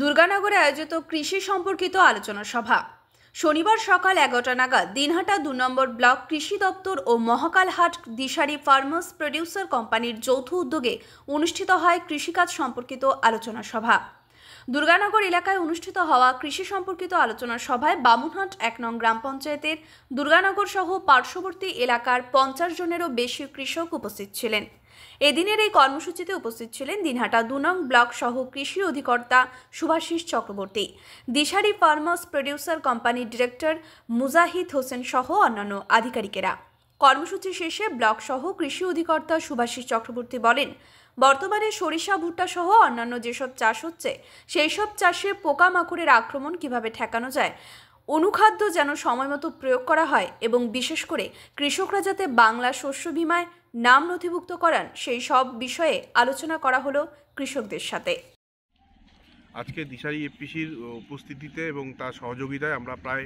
দুর্গানগরে আয়োজিত কৃষি সম্পর্কিত আলোচনা সভা। শনিবার সকাল 11টা নাগাদ দিনহাটা 2 নম্বর ব্লক কৃষি দপ্তর ও মহাকালহাট দিশারি ফার্মার্স প্রডিউসার কোম্পানির যৌথ উদ্যোগে অনুষ্ঠিত হয় কৃষিকাজ সম্পর্কিত আলোচনা সভা। দুর্গানগর এলাকায় অনুষ্ঠিত হওয়া কৃষি সম্পর্কিত আলোচনা সভায় বামুনহাট 1 নং গ্রাম পঞ্চায়েতের দুর্গানগর সহ পার্শ্ববর্তী এলাকার 50 জনেরও বেশি কৃষক উপস্থিত ছিলেন। এদিনের এই কর্মসূচিতে উপস্থিত ছিলেন দিনহাটা 2 নং ব্লক সহ কৃষি অধিকর্তা শুভাশিস চক্রবর্তী, দিশারি ফার্মার্স প্রডিউসার কোম্পানির ডিরেক্টর মুজাহিদ হোসেন সহ অন্যান্য আধিকারিকেরা। কর্মসূচি শেষে ব্লক সহ কৃষি অধিকর্তা শুভাশিস চক্রবর্তী বলেন, বর্তমানে সরিষা, ভুট্টা সহ অন্যান্য যেসব চাষ হচ্ছে সেই সব চাষে পোকামাকড়ের আক্রমণ কিভাবে ঠেকানো যায়, অনুখাদ্য যেন সময়মতো প্রয়োগ করা হয় এবং বিশেষ করে কৃষকরা যাতে বাংলা শস্য বীমায় নাম নথিভুক্ত করান সেই সব বিষয়ে আলোচনা করা হলো কৃষকদের সাথে। আজকে দিশারি এফপিসির উপস্থিতিতে এবং তার সহযোগিতায় আমরা প্রায়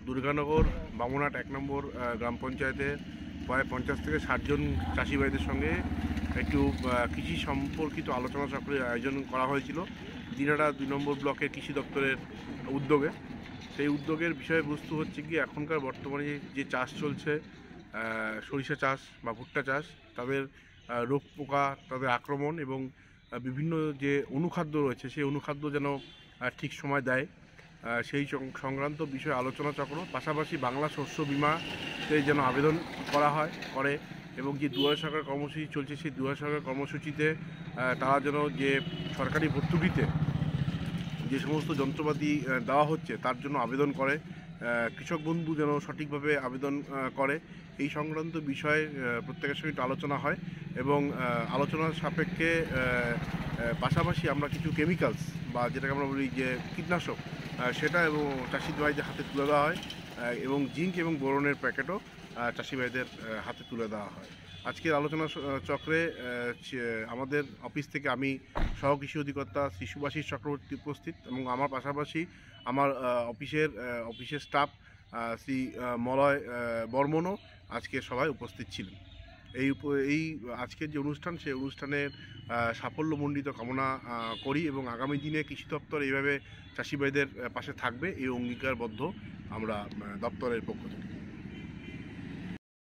দুর্গানগর বামুনহাট 1 নম্বর গ্রাম পঞ্চায়েতে প্রায় 50 থেকে 60 জন চাষি ভাইদের সঙ্গে একটু কৃষি সম্পর্কিত আলোচনা চক্রের আয়োজন করা হয়েছিল দিনহাটা 2 নম্বর ব্লকের কৃষি দপ্তরের উদ্যোগে। সেই উদ্যোগের বিষয়বস্তু হচ্ছে কি, এখনকার বর্তমানে যে চাষ চলছে সরিষা চাষ বা ভুট্টা চাষ, তাদের রোগ পোকা, তাদের আক্রমণ এবং বিভিন্ন যে অনুখাদ্য রয়েছে সেই অনুখাদ্য যেন ঠিক সময় দেয়, সেই সংক্রান্ত বিষয়ে আলোচনা চক্র। পাশাপাশি বাংলা শস্য বিমাতে যেন আবেদন করা করে এবং যে দুয়ারে সরকার কর্মসূচি চলছে সেই দুয়ারে সরকার কর্মসূচিতে তারা যেন যে সরকারি ভর্তুকিতে যে সমস্ত যন্ত্রপাতি দেওয়া হচ্ছে তার জন্য আবেদন করে, কৃষক বন্ধু যেন সঠিকভাবে আবেদন করে, এই সংক্রান্ত বিষয়ে প্রত্যেকের সঙ্গে একটু আলোচনা হয় এবং আলোচনার সাপেক্ষে পাশাপাশি আমরা কিছু কেমিক্যালস বা যেটাকে আমরা বলি যে কীটনাশক, সেটা এবং চাষি ভাইদের হাতে তুলে দেওয়া হয় এবং জিঙ্ক এবং বোরনের প্যাকেটও চাষি ভাইদের হাতে তুলে দেওয়া হয়। আজকের আলোচনা চক্রে আমাদের অফিস থেকে আমি সহ কৃষি অধিকর্তা শ্রী শুভাশিস চক্রবর্তী উপস্থিত এবং আমার পাশাপাশি আমার অফিসের স্টাফ শ্রী মলয় বর্মনও আজকে সবাই উপস্থিত ছিলেন। এই আজকের যে অনুষ্ঠান সেই অনুষ্ঠানের সাফল্যমণ্ডিত কামনা করি এবং আগামী দিনে কৃষি দপ্তর এইভাবে চাষি ভাইদের পাশে থাকবে এই অঙ্গীকারবদ্ধ আমরা দপ্তরের পক্ষ থেকে।